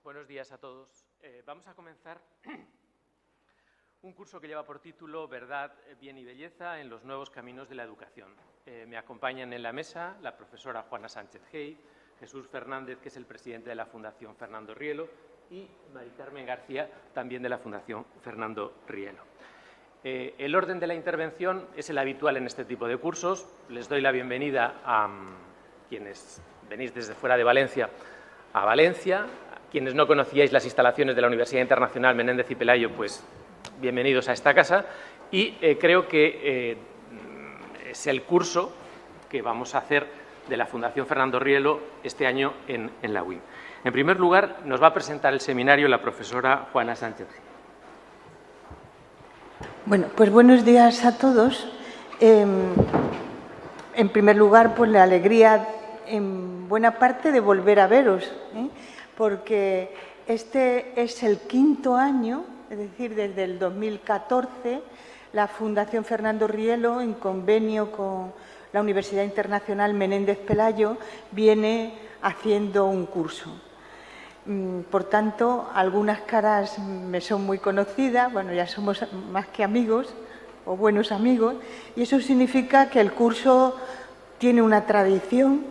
Buenos días a todos. Vamos a comenzar un curso que lleva por título Verdad, Bien y Belleza en los nuevos caminos de la educación. Me acompañan en la mesa la profesora Juana Sánchez Hey, Jesús Fernández, que es el presidente de la Fundación Fernando Rielo, y Mari Carmen García, también de la Fundación Fernando Rielo. El orden de la intervención es el habitual en este tipo de cursos. Les doy la bienvenida a quienes venís desde fuera de Valencia a Valencia. Quienes no conocíais las instalaciones de la Universidad Internacional Menéndez y Pelayo, pues bienvenidos a esta casa. Y creo que es el curso que vamos a hacer de la Fundación Fernando Rielo este año en la UIM. En primer lugar, nos va a presentar el seminario la profesora Juana Sánchez. Bueno, pues buenos días a todos. En primer lugar, pues la alegría en buena parte de volver a veros, porque este es el quinto año, es decir, desde el 2014, la Fundación Fernando Rielo, en convenio con la Universidad Internacional Menéndez Pelayo, viene haciendo un curso. Por tanto, algunas caras me son muy conocidas, bueno, ya somos más que amigos o buenos amigos, y eso significa que el curso tiene una tradición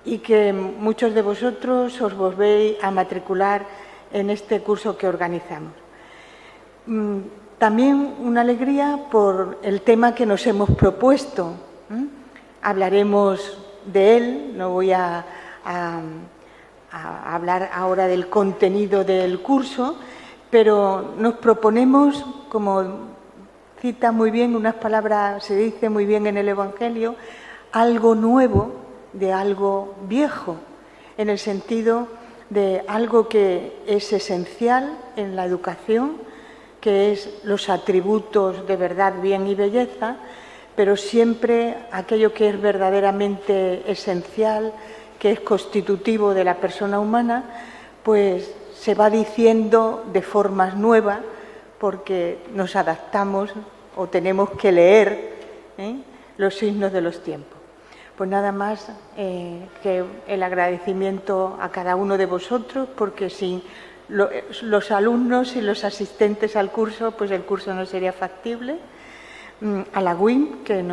y que muchos de vosotros os volvéis a matricular en este curso que organizamos. También una alegría por el tema que nos hemos propuesto. Hablaremos de él, no voy a hablar ahora del contenido del curso, pero nos proponemos, como cita muy bien, unas palabras, se dice muy bien en el Evangelio, algo nuevo de algo viejo, en el sentido de algo que es esencial en la educación, que es los atributos de verdad, bien y belleza, pero siempre aquello que es verdaderamente esencial, que es constitutivo de la persona humana, pues se va diciendo de formas nuevas porque nos adaptamos o tenemos que leer los signos de los tiempos. Pues nada más que el agradecimiento a cada uno de vosotros, porque sin los alumnos y los asistentes al curso, pues el curso no sería factible. A la UIM, que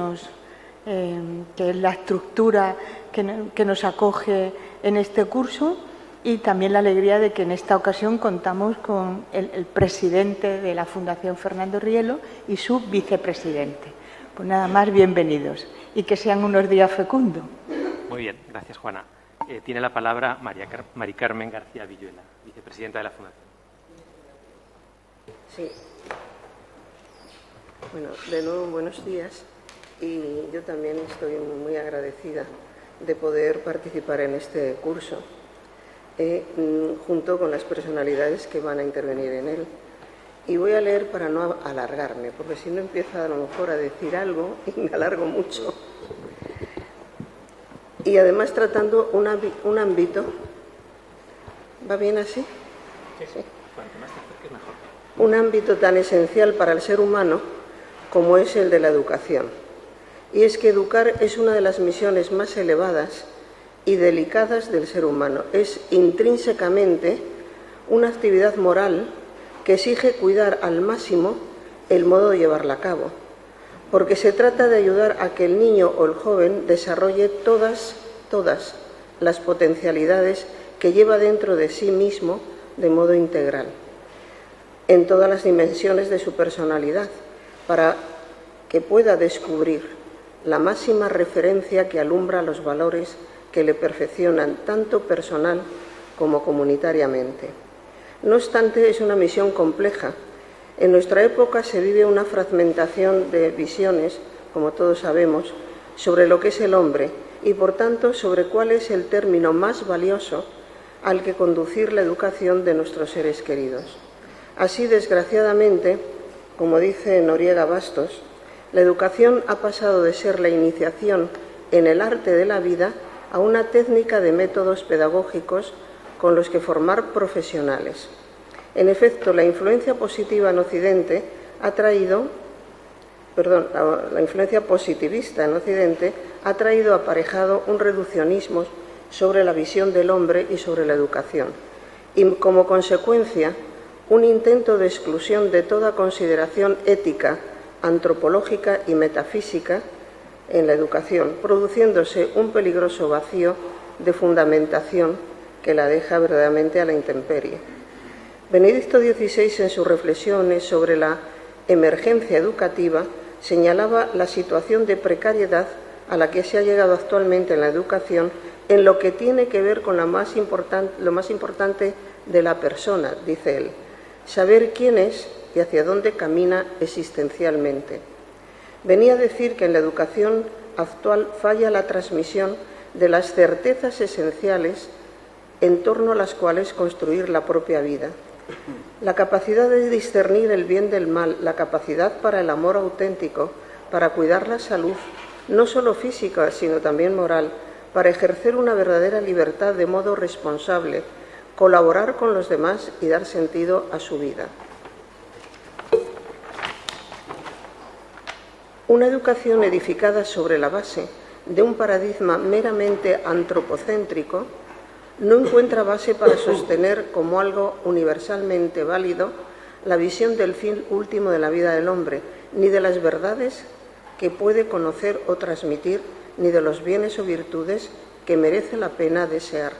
es la estructura que nos acoge en este curso, y también la alegría de que en esta ocasión contamos con el presidente de la Fundación Fernando Rielo y su vicepresidente. Pues nada más, bienvenidos y que sean unos días fecundos. Muy bien, gracias, Juana. Tiene la palabra Mari Carmen García Villuela, vicepresidenta de la Fundación. Sí. Bueno, de nuevo, buenos días. Y yo también estoy muy agradecida de poder participar en este curso, junto con las personalidades que van a intervenir en él. Y voy a leer para no alargarme, porque si no empiezo a lo mejor a decir algo y me alargo mucho. Y además tratando un ámbito. ¿Va bien así? Sí. Cuanto más te acerques, mejor. Un ámbito tan esencial para el ser humano como es el de la educación. Y es que educar es una de las misiones más elevadas y delicadas del ser humano. Es intrínsecamente una actividad moral que exige cuidar al máximo el modo de llevarla a cabo, porque se trata de ayudar a que el niño o el joven desarrolle todas las potencialidades que lleva dentro de sí mismo de modo integral, en todas las dimensiones de su personalidad, para que pueda descubrir la máxima referencia que alumbra los valores que le perfeccionan tanto personal como comunitariamente. No obstante, es una misión compleja. En nuestra época se vive una fragmentación de visiones, como todos sabemos, sobre lo que es el hombre y, por tanto, sobre cuál es el término más valioso al que conducir la educación de nuestros seres queridos. Así, desgraciadamente, como dice Noriega Bastos, la educación ha pasado de ser la iniciación en el arte de la vida a una técnica de métodos pedagógicos con los que formar profesionales. En efecto, la influencia positiva en Occidente la influencia positivista en Occidente ha traído aparejado un reduccionismo sobre la visión del hombre y sobre la educación, y, como consecuencia, un intento de exclusión de toda consideración ética, antropológica y metafísica en la educación, produciéndose un peligroso vacío de fundamentación que la deja verdaderamente a la intemperie. Benedicto XVI, en sus reflexiones sobre la emergencia educativa, señalaba la situación de precariedad a la que se ha llegado actualmente en la educación en lo que tiene que ver con lo más importante de la persona, dice él, saber quién es y hacia dónde camina existencialmente. Venía a decir que en la educación actual falla la transmisión de las certezas esenciales en torno a las cuales construir la propia vida. La capacidad de discernir el bien del mal, la capacidad para el amor auténtico, para cuidar la salud, no solo física, sino también moral, para ejercer una verdadera libertad de modo responsable, colaborar con los demás y dar sentido a su vida. Una educación edificada sobre la base de un paradigma meramente antropocéntrico no encuentra base para sostener como algo universalmente válido la visión del fin último de la vida del hombre, ni de las verdades que puede conocer o transmitir, ni de los bienes o virtudes que merece la pena desear.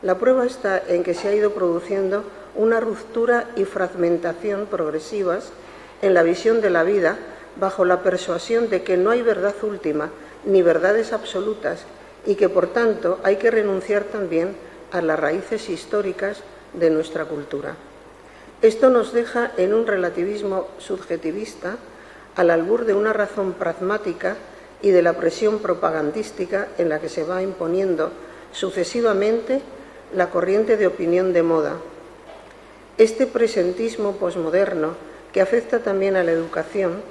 La prueba está en que se ha ido produciendo una ruptura y fragmentación progresivas en la visión de la vida, bajo la persuasión de que no hay verdad última ni verdades absolutas y que, por tanto, hay que renunciar también a las raíces históricas de nuestra cultura. Esto nos deja en un relativismo subjetivista al albur de una razón pragmática y de la presión propagandística en la que se va imponiendo sucesivamente la corriente de opinión de moda. Este presentismo posmoderno, que afecta también a la educación,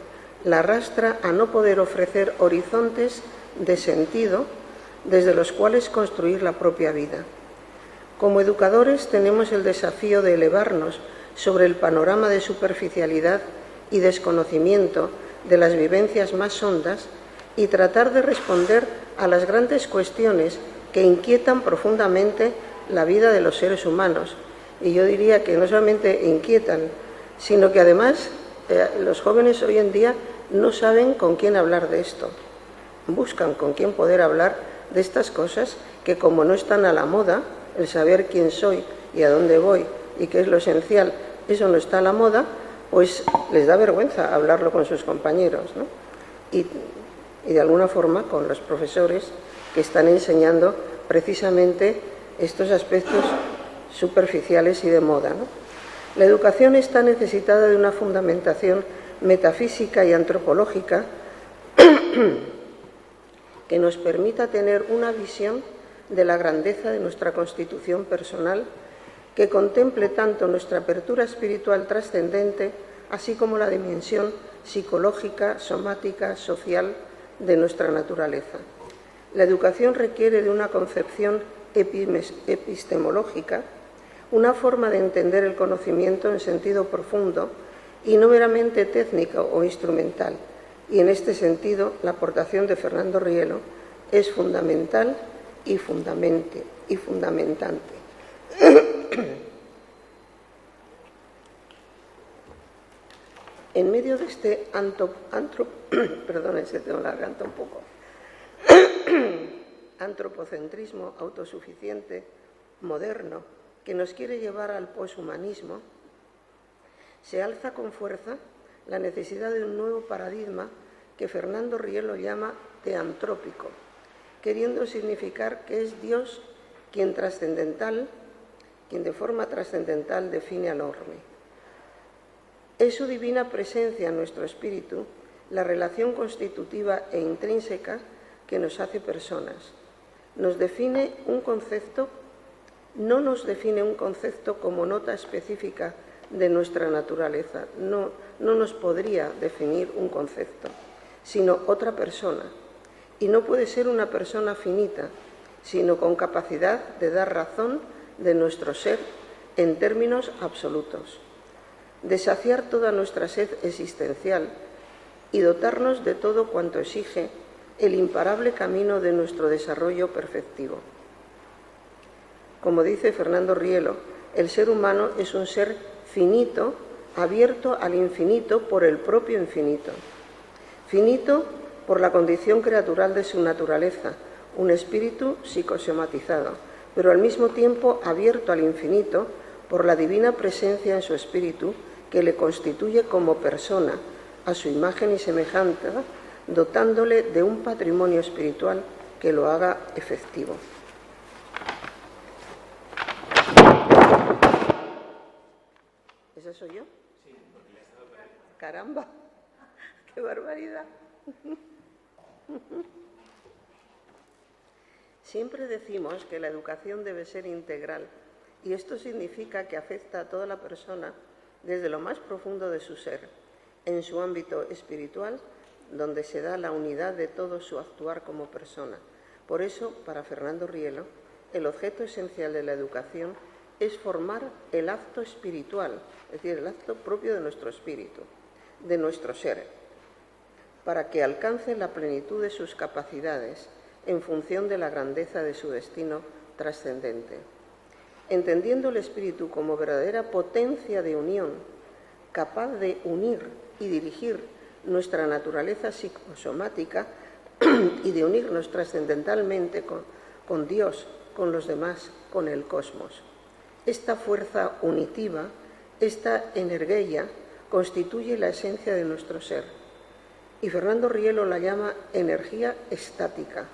la arrastra a no poder ofrecer horizontes de sentido desde los cuales construir la propia vida. Como educadores tenemos el desafío de elevarnos sobre el panorama de superficialidad y desconocimiento de las vivencias más hondas y tratar de responder a las grandes cuestiones que inquietan profundamente la vida de los seres humanos. Y yo diría que no solamente inquietan, sino que además los jóvenes hoy en día no saben con quién hablar de esto. Buscan con quién poder hablar de estas cosas que, como no están a la moda, el saber quién soy y a dónde voy y qué es lo esencial, eso no está a la moda, pues les da vergüenza hablarlo con sus compañeros, ¿no? Y de alguna forma con los profesores que están enseñando precisamente estos aspectos superficiales y de moda, ¿no? La educación está necesitada de una fundamentación metafísica y antropológica que nos permita tener una visión de la grandeza de nuestra constitución personal, que contemple tanto nuestra apertura espiritual trascendente, así como la dimensión psicológica, somática, social de nuestra naturaleza. La educación requiere de una concepción epistemológica, una forma de entender el conocimiento en sentido profundo y no meramente técnico o instrumental. Y en este sentido, la aportación de Fernando Rielo es fundamental y fundamentante. En medio de este antropocentrismo autosuficiente moderno que nos quiere llevar al poshumanismo, se alza con fuerza la necesidad de un nuevo paradigma que Fernando Rielo llama teantrópico, queriendo significar que es Dios quien de forma trascendental define al hombre. Es su divina presencia en nuestro espíritu la relación constitutiva e intrínseca que nos hace personas. No nos define un concepto como nota específica de nuestra naturaleza, no nos podría definir un concepto, sino otra persona. Y no puede ser una persona finita, sino con capacidad de dar razón de nuestro ser en términos absolutos, de saciar toda nuestra sed existencial y dotarnos de todo cuanto exige el imparable camino de nuestro desarrollo perfectivo. Como dice Fernando Rielo, El ser humano es un ser finito, abierto al infinito por el propio infinito. Finito por la condición creatural de su naturaleza, un espíritu psicosomatizado, pero al mismo tiempo abierto al infinito por la divina presencia en su espíritu que le constituye como persona, a su imagen y semejanza, dotándole de un patrimonio espiritual que lo haga efectivo. ¿Ese soy yo? Sí, porque le he estado por ahí. ¡Caramba! ¡Qué barbaridad! Siempre decimos que la educación debe ser integral y esto significa que afecta a toda la persona desde lo más profundo de su ser, en su ámbito espiritual, donde se da la unidad de todo su actuar como persona. Por eso, para Fernando Rielo, el objeto esencial de la educación es formar el acto espiritual, es decir, el acto propio de nuestro espíritu, de nuestro ser, para que alcance la plenitud de sus capacidades en función de la grandeza de su destino trascendente. Entendiendo el espíritu como verdadera potencia de unión, capaz de unir y dirigir nuestra naturaleza psicosomática y de unirnos trascendentalmente con Dios, con los demás, con el cosmos. Esta fuerza unitiva, esta energía, constituye la esencia de nuestro ser. Y Fernando Rielo la llama energía estática.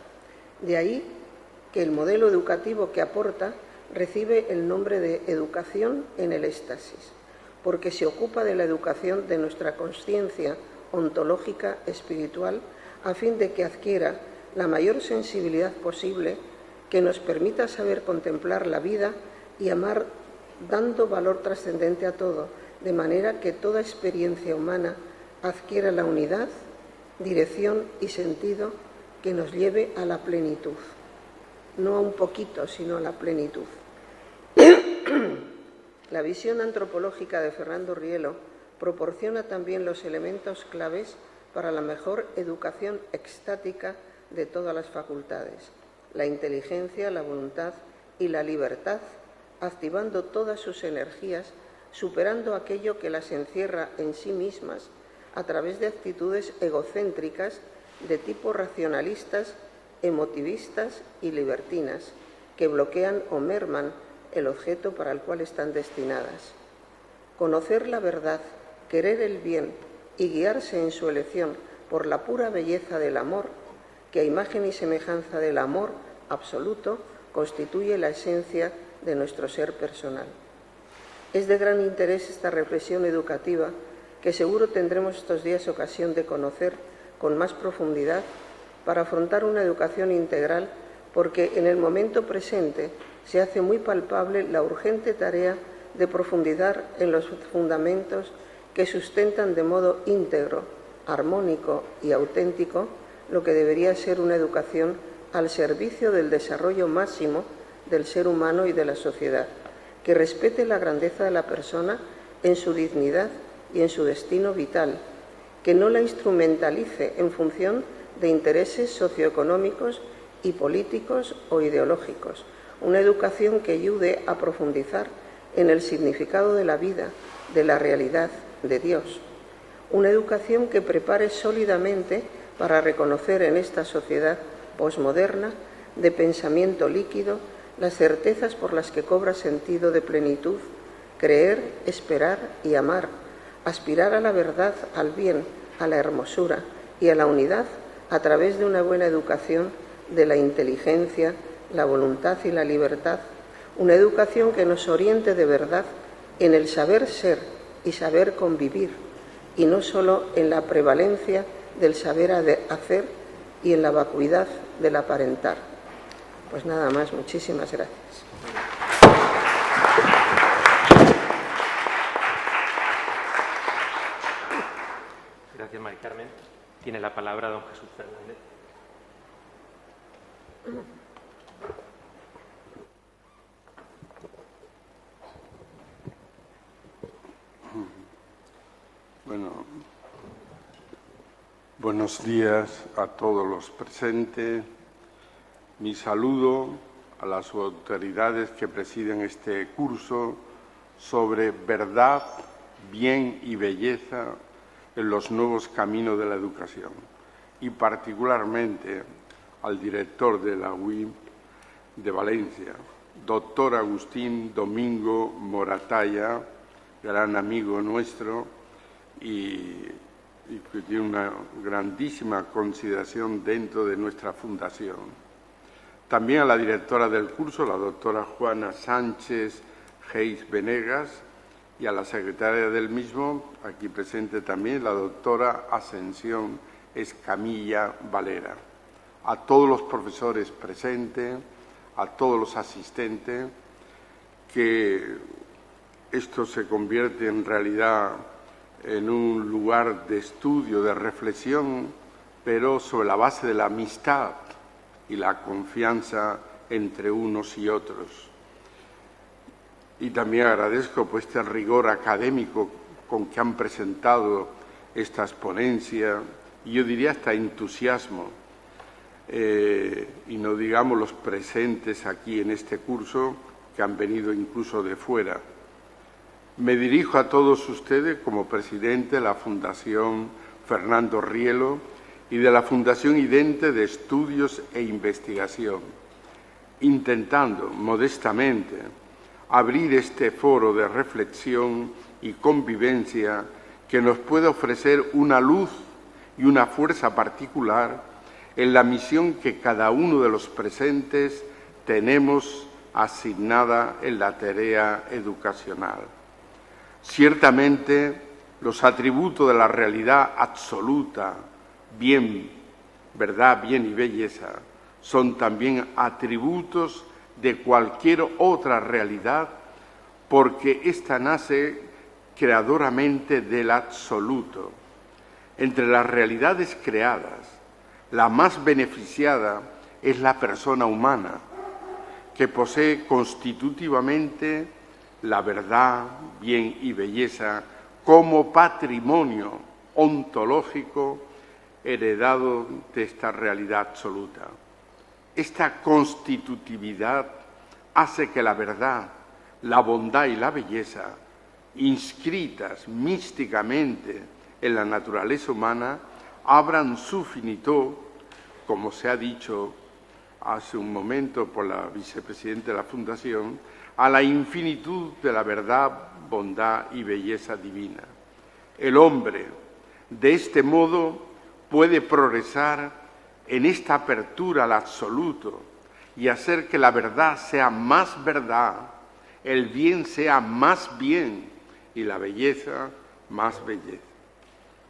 De ahí que el modelo educativo que aporta recibe el nombre de educación en el éxtasis, porque se ocupa de la educación de nuestra consciencia ontológica espiritual a fin de que adquiera la mayor sensibilidad posible que nos permita saber contemplar la vida y amar dando valor trascendente a todo, de manera que toda experiencia humana adquiera la unidad, dirección y sentido que nos lleve a la plenitud. No a un poquito, sino a la plenitud. La visión antropológica de Fernando Rielo proporciona también los elementos claves para la mejor educación extática de todas las facultades, la inteligencia, la voluntad y la libertad, activando todas sus energías, superando aquello que las encierra en sí mismas a través de actitudes egocéntricas de tipo racionalistas, emotivistas y libertinas, que bloquean o merman el objeto para el cual están destinadas. Conocer la verdad, querer el bien y guiarse en su elección por la pura belleza del amor, que a imagen y semejanza del amor absoluto constituye la esencia de nuestro ser personal. Es de gran interés esta reflexión educativa que seguro tendremos estos días ocasión de conocer con más profundidad para afrontar una educación integral, porque en el momento presente se hace muy palpable la urgente tarea de profundizar en los fundamentos que sustentan de modo íntegro, armónico y auténtico lo que debería ser una educación al servicio del desarrollo máximo del ser humano y de la sociedad, que respete la grandeza de la persona en su dignidad y en su destino vital, que no la instrumentalice en función de intereses socioeconómicos y políticos o ideológicos, una educación que ayude a profundizar en el significado de la vida, de la realidad, de Dios, una educación que prepare sólidamente para reconocer en esta sociedad posmoderna de pensamiento líquido las certezas por las que cobra sentido de plenitud, creer, esperar y amar, aspirar a la verdad, al bien, a la hermosura y a la unidad a través de una buena educación de la inteligencia, la voluntad y la libertad, una educación que nos oriente de verdad en el saber ser y saber convivir, y no solo en la prevalencia del saber hacer y en la vacuidad del aparentar. Pues nada más, muchísimas gracias. Gracias, Mari Carmen. Tiene la palabra don Jesús Fernández. Bueno, buenos días a todos los presentes. Mi saludo a las autoridades que presiden este curso sobre verdad, bien y belleza en los nuevos caminos de la educación, y particularmente al director de la UIM de Valencia, doctor Agustín Domingo Moratalla, gran amigo nuestro y que tiene una grandísima consideración dentro de nuestra fundación. También a la directora del curso, la doctora Juana Sánchez Geis Venegas, y a la secretaria del mismo, aquí presente también, la doctora Ascensión Escamilla Valera. A todos los profesores presentes, a todos los asistentes, que esto se convierte en realidad en un lugar de estudio, de reflexión, pero sobre la base de la amistad y la confianza entre unos y otros. Y también agradezco pues, este rigor académico con que han presentado estas ponencias, y yo diría hasta entusiasmo, y no digamos los presentes aquí en este curso, que han venido incluso de fuera. Me dirijo a todos ustedes como presidente de la Fundación Fernando Rielo y de la Fundación Idente de Estudios e Investigación, intentando modestamente abrir este foro de reflexión y convivencia que nos puede ofrecer una luz y una fuerza particular en la misión que cada uno de los presentes tenemos asignada en la tarea educacional. Ciertamente, los atributos de la realidad absoluta, bien, verdad, bien y belleza, son también atributos de cualquier otra realidad, porque ésta nace creadoramente del absoluto. Entre las realidades creadas, la más beneficiada es la persona humana, que posee constitutivamente la verdad, bien y belleza como patrimonio ontológico heredado de esta realidad absoluta. Esta constitutividad hace que la verdad, la bondad y la belleza, inscritas místicamente en la naturaleza humana, abran su finitud, como se ha dicho hace un momento por la vicepresidenta de la Fundación, a la infinitud de la verdad, bondad y belleza divina. El hombre, de este modo, puede progresar en esta apertura al absoluto y hacer que la verdad sea más verdad, el bien sea más bien y la belleza más belleza.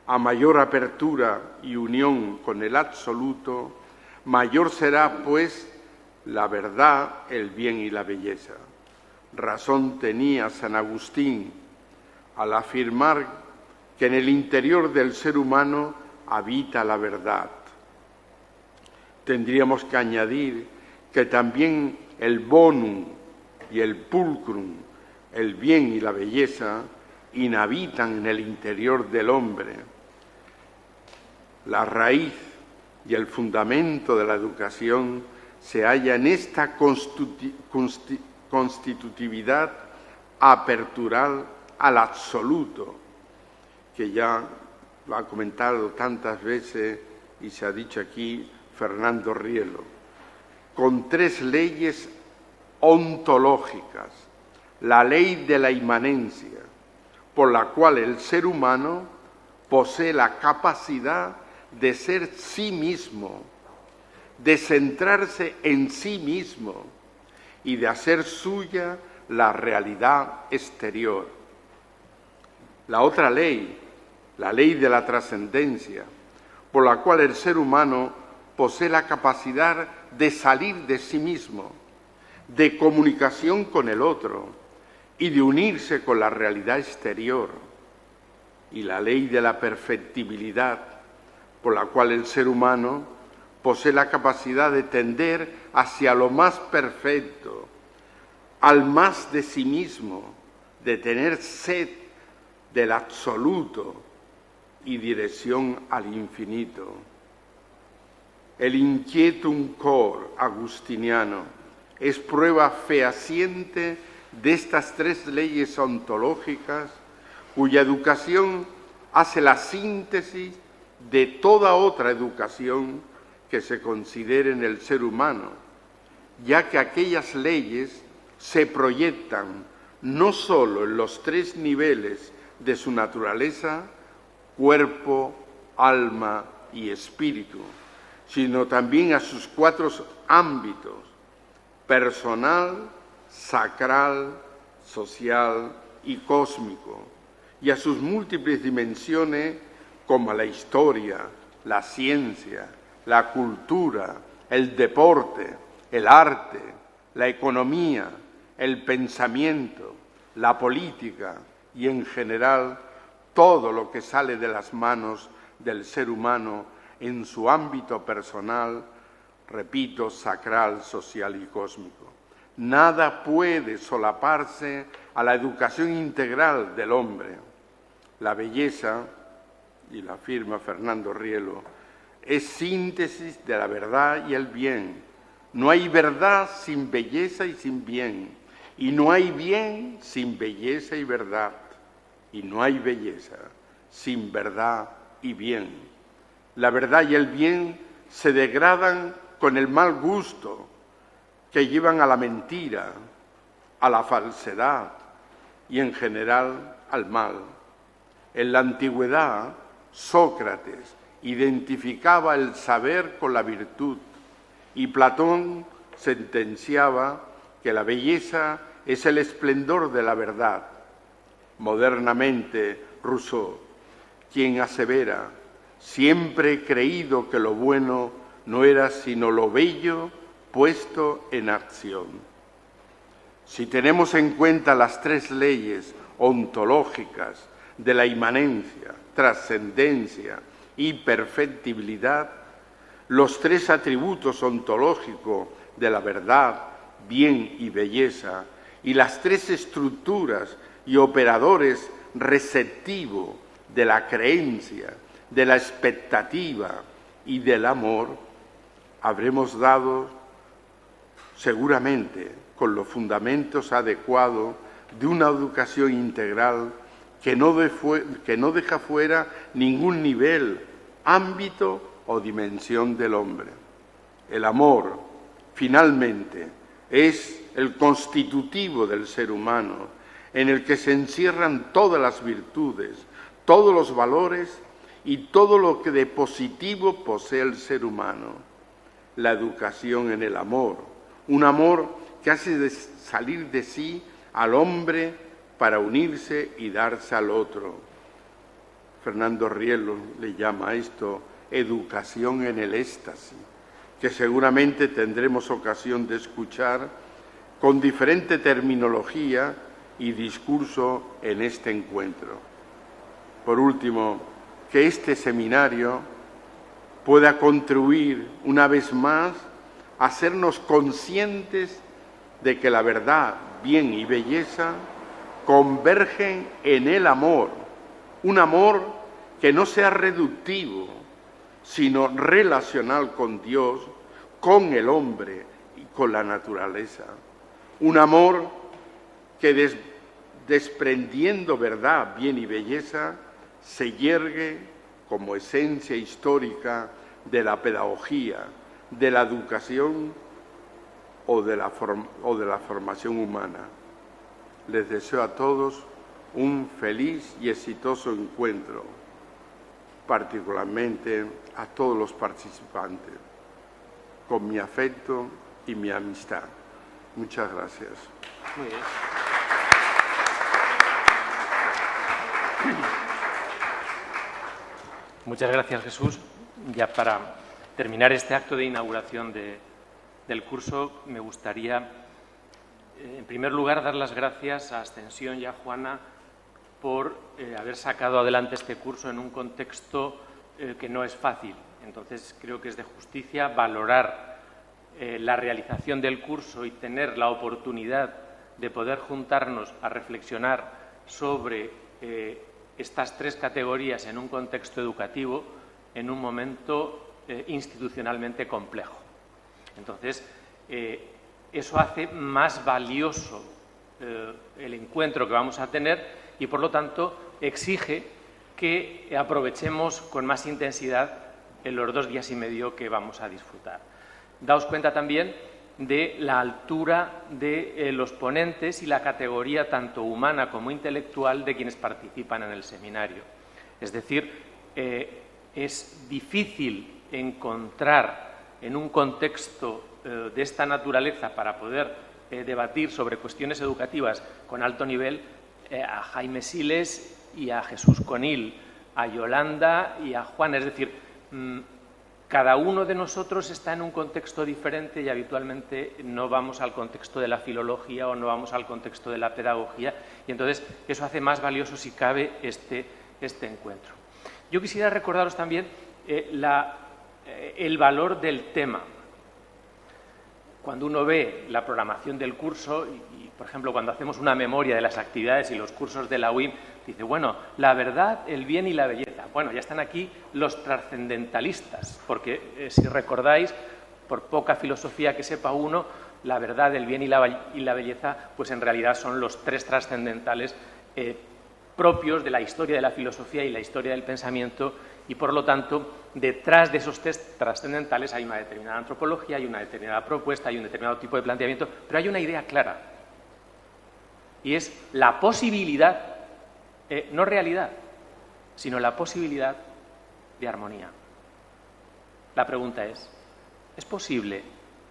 A mayor apertura y unión con el absoluto, mayor será, pues, la verdad, el bien y la belleza. Razón tenía San Agustín al afirmar que en el interior del ser humano habita la verdad. Tendríamos que añadir que también el bonum y el pulcrum, el bien y la belleza, inhabitan en el interior del hombre. La raíz y el fundamento de la educación se halla en esta constitutividad apertural al absoluto, que ya lo ha comentado tantas veces y se ha dicho aquí Fernando Rielo, con tres leyes ontológicas. La ley de la inmanencia, por la cual el ser humano posee la capacidad de ser sí mismo, de centrarse en sí mismo y de hacer suya la realidad exterior. La otra ley, la ley de la trascendencia, por la cual el ser humano posee la capacidad de salir de sí mismo, de comunicación con el otro y de unirse con la realidad exterior. Y la ley de la perfectibilidad, por la cual el ser humano posee la capacidad de tender hacia lo más perfecto, al más de sí mismo, de tener sed del absoluto y dirección al infinito. El inquietum cor agustiniano, es prueba fehaciente de estas tres leyes ontológicas, cuya educación hace la síntesis de toda otra educación que se considere en el ser humano, ya que aquellas leyes se proyectan no solo en los tres niveles de su naturaleza, cuerpo, alma y espíritu, sino también a sus cuatro ámbitos: personal, sacral, social y cósmico, y a sus múltiples dimensiones como la historia, la ciencia, la cultura, el deporte, el arte, la economía, el pensamiento, la política y, en general, todo lo que sale de las manos del ser humano en su ámbito personal, repito, sacral, social y cósmico. Nada puede solaparse a la educación integral del hombre. La belleza, y la afirma Fernando Rielo, es síntesis de la verdad y el bien. No hay verdad sin belleza y sin bien, y no hay bien sin belleza y verdad, y no hay belleza sin verdad y bien. La verdad y el bien se degradan con el mal gusto, que llevan a la mentira, a la falsedad y, en general, al mal. En la antigüedad, Sócrates identificaba el saber con la virtud y Platón sentenciaba que la belleza es el esplendor de la verdad. Modernamente, Rousseau, quien asevera: siempre he creído que lo bueno no era sino lo bello puesto en acción. Si tenemos en cuenta las tres leyes ontológicas de la inmanencia, trascendencia y perfectibilidad, los tres atributos ontológicos de la verdad, bien y belleza, y las tres estructuras y operadores receptivos de la creencia, de la expectativa y del amor, habremos dado seguramente con los fundamentos adecuados de una educación integral que no deja fuera ningún nivel, ámbito o dimensión del hombre. El amor, finalmente, es el constitutivo del ser humano, en el que se encierran todas las virtudes, todos los valores y todo lo que de positivo posee el ser humano. La educación en el amor, un amor que hace salir de sí al hombre para unirse y darse al otro. Fernando Rielo le llama a esto educación en el éxtasis, que seguramente tendremos ocasión de escuchar con diferente terminología y discurso en este encuentro. Por último, que este seminario pueda contribuir una vez más a hacernos conscientes de que la verdad, bien y belleza convergen en el amor, un amor que no sea reductivo, sino relacional con Dios, con el hombre y con la naturaleza. Un amor que desprendiendo verdad, bien y belleza, se yergue como esencia histórica de la pedagogía, de la educación o de la formación humana. Les deseo a todos un feliz y exitoso encuentro, particularmente a todos los participantes, con mi afecto y mi amistad. Muchas gracias. Muy bien. Muchas gracias, Jesús. Ya para terminar este acto de inauguración del curso, me gustaría, en primer lugar, dar las gracias a Ascensión y a Juana por haber sacado adelante este curso en un contexto que no es fácil. Entonces, creo que es de justicia valorar la realización del curso y tener la oportunidad de poder juntarnos a reflexionar sobre estas tres categorías en un contexto educativo en un momento institucionalmente complejo. Entonces, eso hace más valioso el encuentro que vamos a tener y, por lo tanto, exige que aprovechemos con más intensidad en los 2 días y medio que vamos a disfrutar. Daos cuenta también de la altura de los ponentes y la categoría tanto humana como intelectual de quienes participan en el seminario. Es decir, es difícil encontrar en un contexto de esta naturaleza para poder debatir sobre cuestiones educativas con alto nivel a Jaime Siles y a Jesús Conil, a Yolanda y a Juan. Es decir, cada uno de nosotros está en un contexto diferente y habitualmente no vamos al contexto de la filología o no vamos al contexto de la pedagogía, y entonces eso hace más valioso, si cabe, este encuentro. Yo quisiera recordaros también el valor del tema. Cuando uno ve la programación del curso y, por ejemplo, cuando hacemos una memoria de las actividades y los cursos de la UIM, dice, bueno, la verdad, el bien y la belleza. Bueno, ya están aquí los trascendentalistas, porque si recordáis, por poca filosofía que sepa uno, la verdad, el bien y la belleza, pues en realidad son los 3 trascendentales propios de la historia de la filosofía y la historia del pensamiento, y por lo tanto, detrás de esos 3 trascendentales hay una determinada antropología, hay una determinada propuesta, hay un determinado tipo de planteamiento, pero hay una idea clara, y es la posibilidad, no realidad, sino la posibilidad de armonía. La pregunta ¿es posible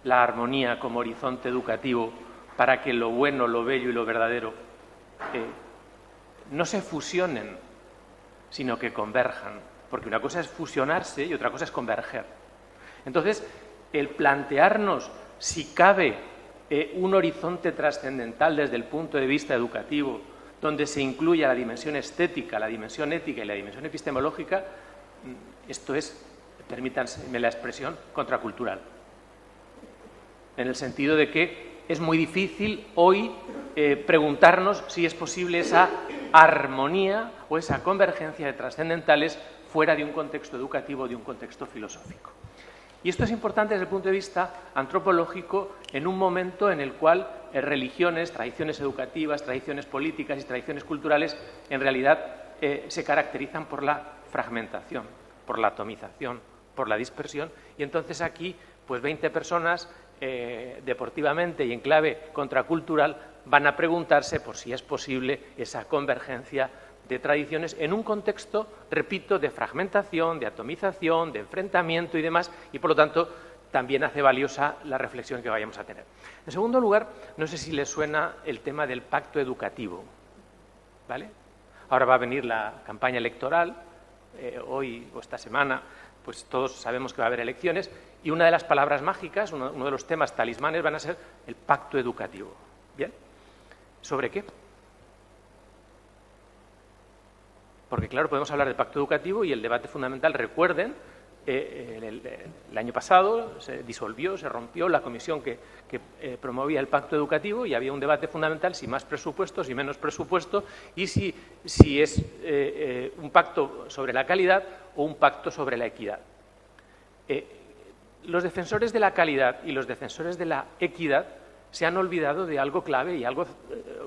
la armonía como horizonte educativo para que lo bueno, lo bello y lo verdadero no se fusionen, sino que converjan? Porque una cosa es fusionarse y otra cosa es converger. Entonces, el plantearnos si cabe un horizonte trascendental desde el punto de vista educativo, donde se incluya la dimensión estética, la dimensión ética y la dimensión epistemológica, esto es, permítanme la expresión, contracultural. En el sentido de que es muy difícil hoy preguntarnos si es posible esa armonía o esa convergencia de trascendentales fuera de un contexto educativo, de un contexto filosófico. Y esto es importante desde el punto de vista antropológico en un momento en el cual religiones, tradiciones educativas, tradiciones políticas y tradiciones culturales en realidad se caracterizan por la fragmentación, por la atomización, por la dispersión, y entonces aquí pues 20 personas deportivamente y en clave contracultural van a preguntarse por si es posible esa convergencia de tradiciones en un contexto, repito, de fragmentación, de atomización, de enfrentamiento y demás, y por lo tanto también hace valiosa la reflexión que vayamos a tener. En segundo lugar, no sé si les suena el tema del pacto educativo, ¿vale? Ahora va a venir la campaña electoral, hoy o esta semana, pues todos sabemos que va a haber elecciones, y una de las palabras mágicas, uno de los temas talismanes van a ser el pacto educativo. ¿Bien? ¿Sobre qué? Porque, claro, podemos hablar de pacto educativo y el debate fundamental, recuerden, el año pasado se disolvió, se rompió la comisión que promovía el pacto educativo y había un debate fundamental si más presupuesto, si menos presupuesto y si es un pacto sobre la calidad o un pacto sobre la equidad. Los defensores de la calidad y los defensores de la equidad se han olvidado de algo clave y algo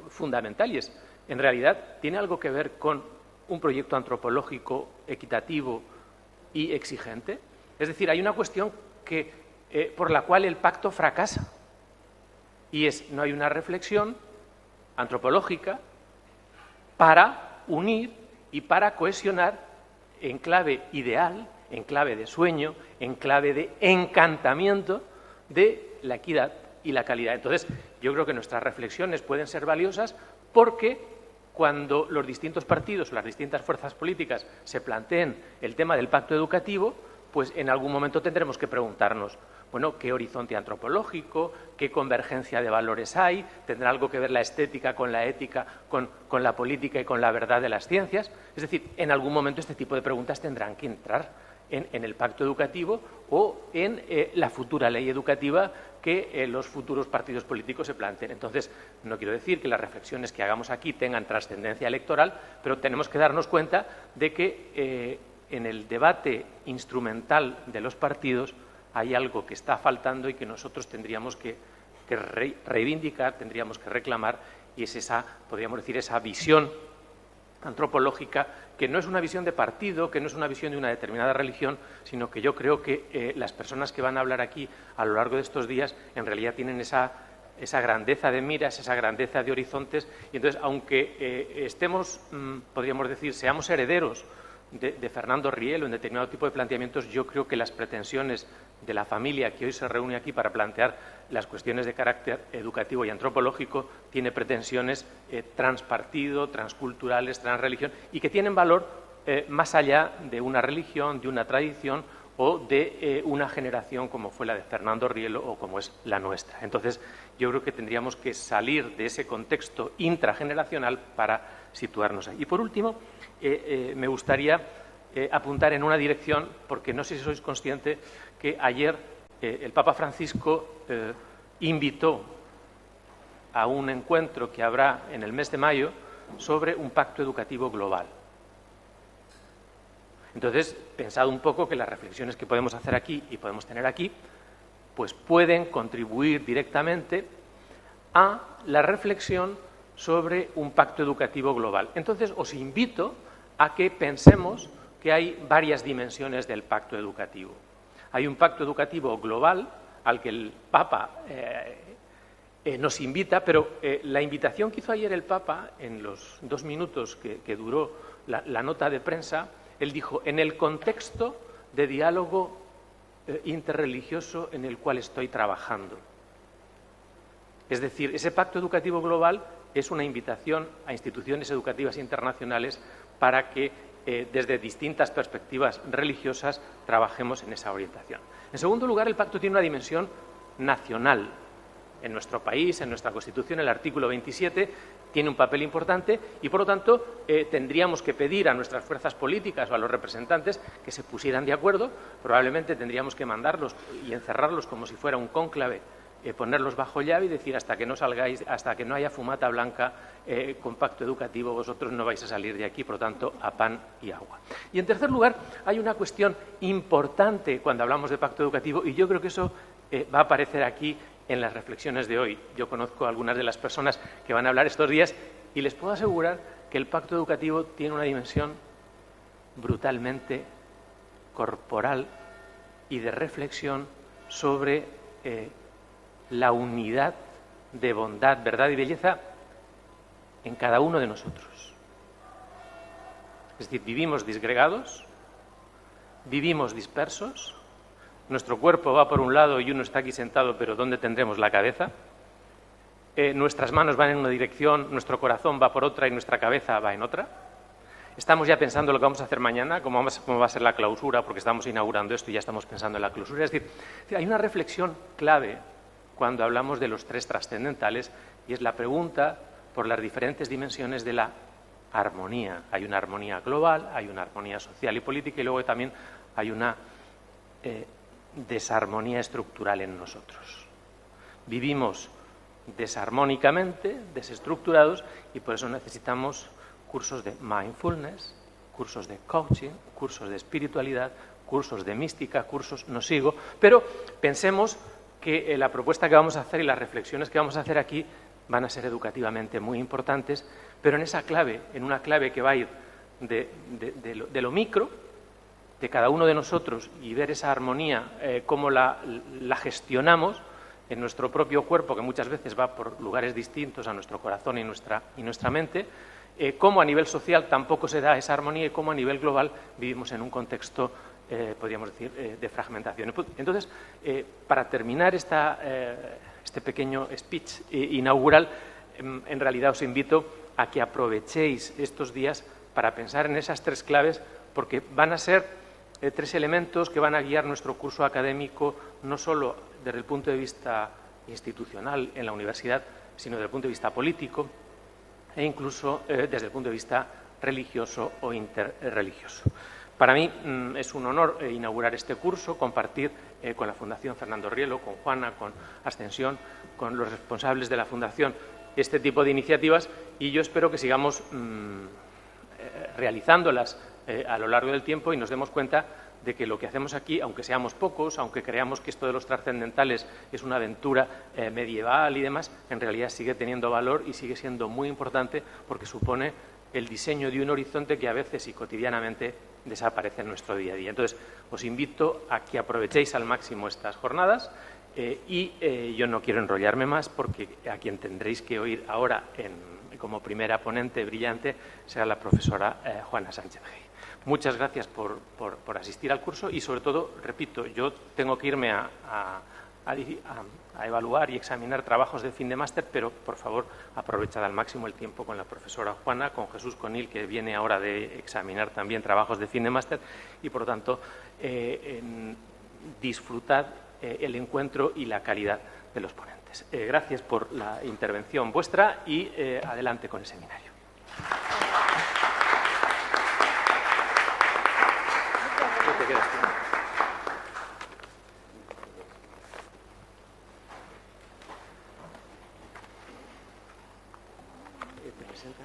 fundamental, y es, en realidad, tiene algo que ver con un proyecto antropológico equitativo y exigente. Es decir, hay una cuestión por la cual el pacto fracasa, y es no hay una reflexión antropológica para unir y para cohesionar en clave ideal, en clave de sueño, en clave de encantamiento de la equidad y la calidad. Entonces, yo creo que nuestras reflexiones pueden ser valiosas porque cuando los distintos partidos o las distintas fuerzas políticas se planteen el tema del pacto educativo, pues en algún momento tendremos que preguntarnos, bueno, ¿qué horizonte antropológico, qué convergencia de valores hay? ¿Tendrá algo que ver la estética con la ética, con la política y con la verdad de las ciencias? Es decir, en algún momento este tipo de preguntas tendrán que entrar en el pacto educativo o en la futura ley educativa que los futuros partidos políticos se planteen. Entonces, no quiero decir que las reflexiones que hagamos aquí tengan trascendencia electoral, pero tenemos que darnos cuenta de que en el debate instrumental de los partidos hay algo que está faltando y que nosotros tendríamos que que reivindicar, tendríamos que reclamar, y es esa, podríamos decir, esa visión antropológica, que no es una visión de partido, que no es una visión de una determinada religión, sino que yo creo que las personas que van a hablar aquí a lo largo de estos días en realidad tienen esa grandeza de miras, esa grandeza de horizontes, y entonces, aunque estemos, podríamos decir, seamos herederos de Fernando Rielo en determinado tipo de planteamientos, yo creo que las pretensiones de la familia que hoy se reúne aquí para plantear las cuestiones de carácter educativo y antropológico tiene pretensiones transpartido, transculturales, transreligión, y que tienen valor más allá de una religión, de una tradición o de una generación como fue la de Fernando Rielo o como es la nuestra. Entonces, yo creo que tendríamos que salir de ese contexto intrageneracional para situarnos ahí. Y por último, me gustaría apuntar en una dirección, porque no sé si sois consciente que ayer el Papa Francisco invitó a un encuentro que habrá en el mes de mayo sobre un pacto educativo global. Entonces, pensad un poco que las reflexiones que podemos hacer aquí y podemos tener aquí, pues pueden contribuir directamente a la reflexión sobre un pacto educativo global. Entonces, os invito a que pensemos que hay varias dimensiones del pacto educativo. Hay un pacto educativo global al que el Papa nos invita, pero la invitación que hizo ayer el Papa, en los 2 minutos que duró la nota de prensa, él dijo, en el contexto de diálogo interreligioso en el cual estoy trabajando. Es decir, ese pacto educativo global es una invitación a instituciones educativas internacionales para que desde distintas perspectivas religiosas trabajemos en esa orientación. En segundo lugar, el pacto tiene una dimensión nacional. En nuestro país, en nuestra Constitución, el artículo 27 tiene un papel importante y, por lo tanto, tendríamos que pedir a nuestras fuerzas políticas o a los representantes que se pusieran de acuerdo. Probablemente tendríamos que mandarlos y encerrarlos como si fuera un cónclave, ponerlos bajo llave y decir hasta que no salgáis, hasta que no haya fumata blanca con pacto educativo, vosotros no vais a salir de aquí, por lo tanto, a pan y agua. Y, en tercer lugar, hay una cuestión importante cuando hablamos de pacto educativo y yo creo que eso va a aparecer aquí en las reflexiones de hoy. Yo conozco a algunas de las personas que van a hablar estos días y les puedo asegurar que el pacto educativo tiene una dimensión brutalmente corporal y de reflexión sobre la unidad de bondad, verdad y belleza en cada uno de nosotros. Es decir, vivimos disgregados, vivimos dispersos. Nuestro cuerpo va por un lado y uno está aquí sentado, pero ¿dónde tendremos la cabeza? Nuestras manos van en una dirección, nuestro corazón va por otra y nuestra cabeza va en otra. Estamos ya pensando lo que vamos a hacer mañana, cómo va a ser la clausura, porque estamos inaugurando esto y ya estamos pensando en la clausura. Es decir, hay una reflexión clave cuando hablamos de los 3 trascendentales y es la pregunta por las diferentes dimensiones de la armonía. Hay una armonía global, hay una armonía social y política y luego también hay una desarmonía estructural en nosotros. Vivimos desarmónicamente, desestructurados, y por eso necesitamos cursos de mindfulness, cursos de coaching, cursos de espiritualidad, cursos de mística, cursos, no sigo, pero pensemos que la propuesta que vamos a hacer y las reflexiones que vamos a hacer aquí van a ser educativamente muy importantes, pero en esa clave, en una clave que va a ir de lo micro, de cada uno de nosotros y ver esa armonía, cómo la gestionamos en nuestro propio cuerpo, que muchas veces va por lugares distintos a nuestro corazón y nuestra mente, cómo a nivel social tampoco se da esa armonía y cómo a nivel global vivimos en un contexto, podríamos decir, de fragmentación. Entonces, para terminar este pequeño speech inaugural, en realidad os invito a que aprovechéis estos días para pensar en esas 3 claves, porque van a ser 3 elementos que van a guiar nuestro curso académico, no solo desde el punto de vista institucional en la universidad, sino desde el punto de vista político e incluso desde el punto de vista religioso o interreligioso. Para mí es un honor inaugurar este curso, compartir con la Fundación Fernando Rielo, con Juana, con Ascensión, con los responsables de la Fundación este tipo de iniciativas y yo espero que sigamos realizándolas a lo largo del tiempo y nos demos cuenta de que lo que hacemos aquí, aunque seamos pocos, aunque creamos que esto de los trascendentales es una aventura medieval y demás, en realidad sigue teniendo valor y sigue siendo muy importante porque supone el diseño de un horizonte que a veces y cotidianamente desaparece en nuestro día a día. Entonces, os invito a que aprovechéis al máximo estas jornadas y yo no quiero enrollarme más porque a quien tendréis que oír ahora como primera ponente brillante será la profesora Juana Sánchez Gey. Muchas gracias por asistir al curso y, sobre todo, repito, yo tengo que irme a evaluar y examinar trabajos de fin de máster, pero, por favor, aprovechad al máximo el tiempo con la profesora Juana, con Jesús Conil, que viene ahora de examinar también trabajos de fin de máster, y, por lo tanto, disfrutad el encuentro y la calidad de los ponentes. Gracias por la intervención vuestra y adelante con el seminario. ¿Te quedas tú? ¿Te presenta?